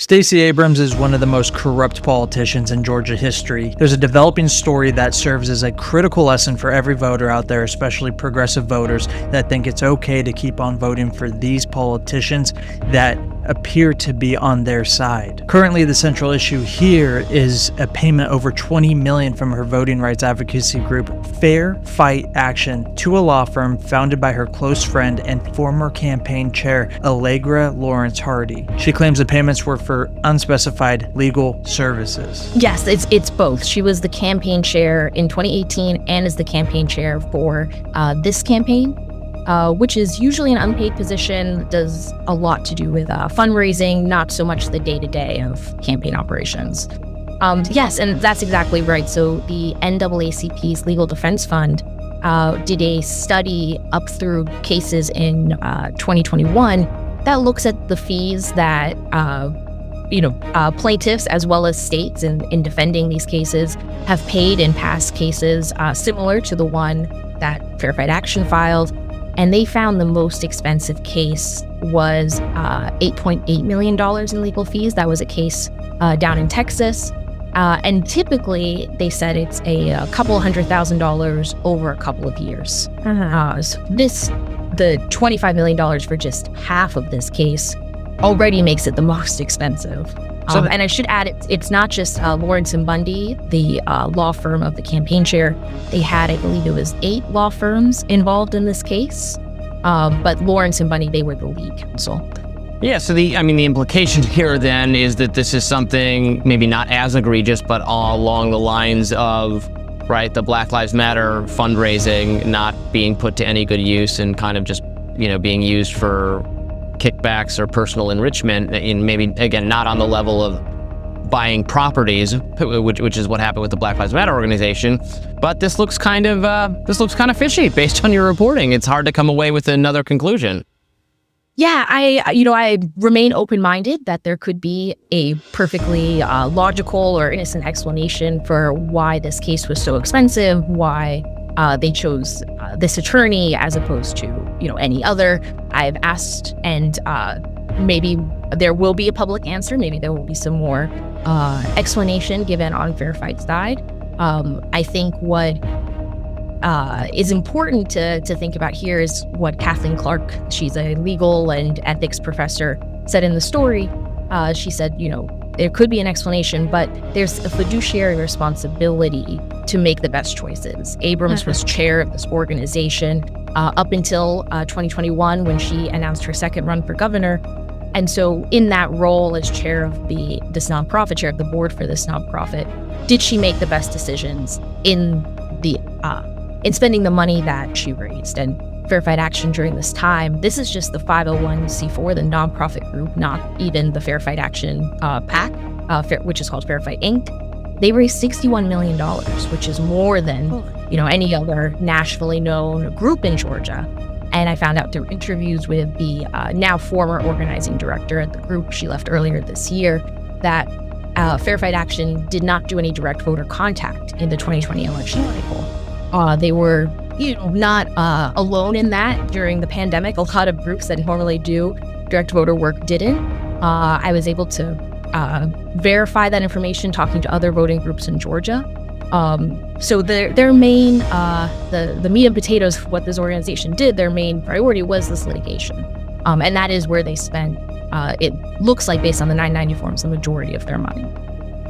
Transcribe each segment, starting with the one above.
Stacey Abrams is one of the most corrupt politicians in Georgia history. There's a developing story that serves as a critical lesson for every voter out there, especially progressive voters that think it's okay to keep on voting for these politicians that appear to be on their side. Currently, the central issue here is a payment over $20 million from her voting rights advocacy group, Fair Fight Action, to a law firm founded by her close friend and former campaign chair, Allegra Lawrence Hardy. She claims the payments were for unspecified legal services. Yes, it's both. She was the campaign chair in 2018 and is the campaign chair for this campaign. Which is usually an unpaid position, does a lot to do with fundraising, not so much the day-to-day of campaign operations. Yes, and that's exactly right. So the NAACP's Legal Defense Fund did a study up through cases in 2021 that looks at the fees that plaintiffs as well as states in defending these cases have paid in past cases similar to the one that Fair Fight Action filed. And they found the most expensive case was $8.8 million in legal fees. That was a case down in Texas. And typically, they said it's a couple $100,000 over a couple of years. So the $25 million for just half of this case already makes it the most expensive. And I should add, it's not just Lawrence and Bundy, the law firm of the campaign chair. They had, I believe it was 8 law firms involved in this case. But Lawrence and Bundy, they were the lead counsel. Yeah, so the implication here then is that this is something maybe not as egregious, but all along the lines of, right, the Black Lives Matter fundraising not being put to any good use and kind of just, being used for kickbacks or personal enrichment, in maybe, again, not on the level of buying properties, which is what happened with the Black Lives Matter organization. But this looks kind of fishy based on your reporting. It's hard to come away with another conclusion. Yeah, I remain open-minded that there could be a perfectly logical or innocent explanation for why this case was so expensive, why they chose this attorney as opposed to, any other. I've asked, and maybe there will be a public answer. Maybe there will be some more explanation given on Fair Fight's side. I think what is important to think about here is what Kathleen Clark, she's a legal and ethics professor, said in the story. She said, there could be an explanation, but there's a fiduciary responsibility to make the best choices. Abrams was chair of this organization up until 2021 when she announced her second run for governor. And so in that role as chair of this nonprofit, chair of the board for this nonprofit, did she make the best decisions in spending the money that she raised? And Fair Fight Action during this time, this is just the 501c4, the nonprofit group, not even the Fair Fight Action PAC, which is called Fair Fight Inc. They raised $61 million, which is more than any other nationally known group in Georgia. And I found out through interviews with the now former organizing director at the group, she left earlier this year, that Fair Fight Action did not do any direct voter contact in the 2020 election cycle. They were not alone in that during the pandemic. A lot of groups that normally do direct voter work didn't. I was able to verify that information talking to other voting groups in Georgia. So their main, the meat and potatoes of what this organization did, their main priority was this litigation. And that is where they spent, it looks like based on the 990 forms, the majority of their money.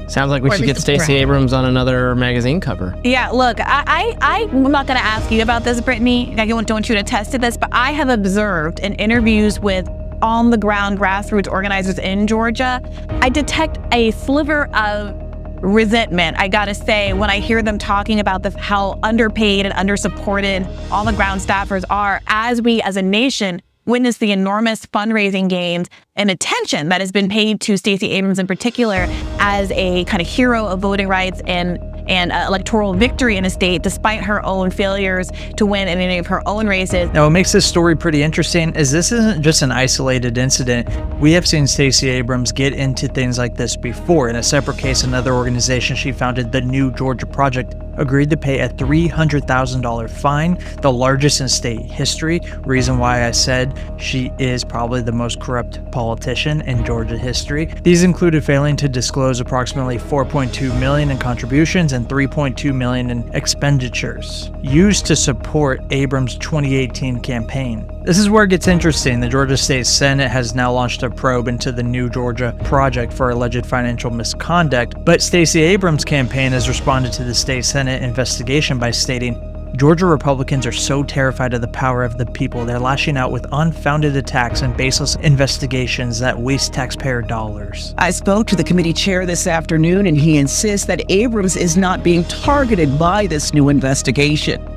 Sounds like we should get Stacey Abrams on another magazine cover. Yeah, look, I'm not going to ask you about this, Brittany. I don't want you to attest to this, but I have observed in interviews with on-the-ground grassroots organizers in Georgia, I detect a sliver of resentment, I gotta say, when I hear them talking about how underpaid and undersupported on-the-ground staffers are, as we as a nation witness the enormous fundraising gains and attention that has been paid to Stacey Abrams in particular as a kind of hero of voting rights and electoral victory in a state, despite her own failures to win in any of her own races. Now, what makes this story pretty interesting is this isn't just an isolated incident. We have seen Stacey Abrams get into things like this before. In a separate case, another organization she founded, the New Georgia Project, agreed to pay a $300,000 fine, the largest in state history. Reason why I said she is probably the most corrupt politician in Georgia history. These included failing to disclose approximately $4.2 million in contributions and $3.2 million in expenditures used to support Abrams' 2018 campaign. This is where it gets interesting. The Georgia State Senate has now launched a probe into the New Georgia Project for alleged financial misconduct, but Stacey Abrams' campaign has responded to the state Senate investigation by stating, Georgia Republicans are so terrified of the power of the people, they're lashing out with unfounded attacks and baseless investigations that waste taxpayer dollars. I spoke to the committee chair this afternoon, and he insists that Abrams is not being targeted by this new investigation.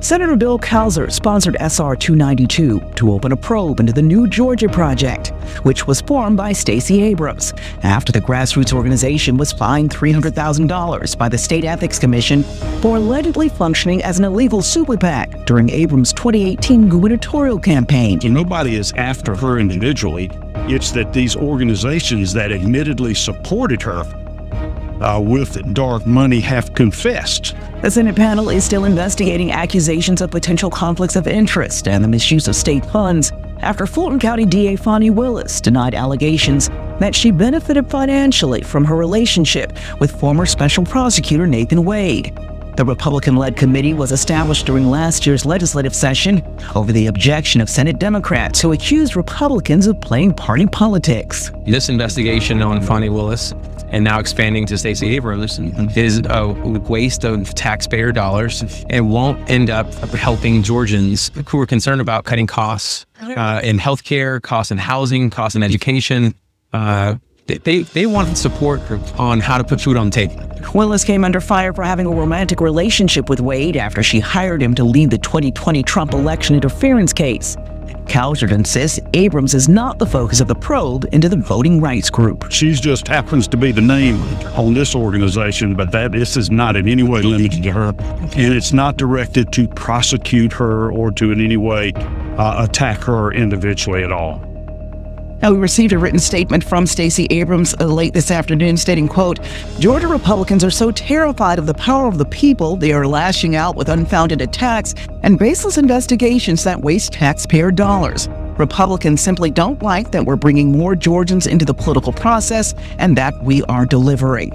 Senator Bill Cowser sponsored SR 292 to open a probe into the New Georgia Project, which was formed by Stacey Abrams after the grassroots organization was fined $300,000 by the State Ethics Commission for allegedly functioning as an illegal super PAC during Abrams' 2018 gubernatorial campaign. Nobody is after her individually. It's that these organizations that admittedly supported her with dark money have confessed. The Senate panel is still investigating accusations of potential conflicts of interest and the misuse of state funds after Fulton County DA Fonnie Willis denied allegations that she benefited financially from her relationship with former special prosecutor Nathan Wade. The Republican-led committee was established during last year's legislative session over the objection of Senate Democrats who accused Republicans of playing party politics. This investigation on Fonnie Willis and now expanding to Stacey Abrams is a waste of taxpayer dollars and won't end up helping Georgians who are concerned about cutting costs in healthcare, costs in housing, costs in education. They want support on how to put food on the table. Willis came under fire for having a romantic relationship with Wade after she hired him to lead the 2020 Trump election interference case. Cowser insists Abrams is not the focus of the probe into the voting rights group. She just happens to be the name on this organization, but this is not in any way limited to her. And it's not directed to prosecute her or to in any way attack her individually at all. Now, we received a written statement from Stacey Abrams late this afternoon stating, quote, Georgia Republicans are so terrified of the power of the people, they are lashing out with unfounded attacks and baseless investigations that waste taxpayer dollars. Republicans simply don't like that we're bringing more Georgians into the political process and that we are delivering.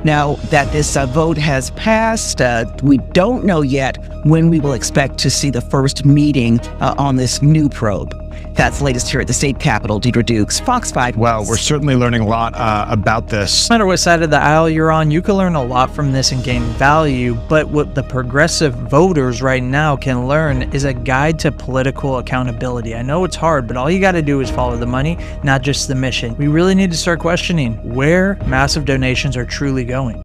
Now that this vote has passed, we don't know yet when we will expect to see the first meeting on this new probe. That's the latest here at the state capitol. Deidre Dukes, Fox 5. Well, we're certainly learning a lot about this. No matter what side of the aisle you're on, you can learn a lot from this and gain value, but what the progressive voters right now can learn is a guide to political accountability. I know it's hard, but all you got to do is follow the money, not just the mission. We really need to start questioning where massive donations are truly going.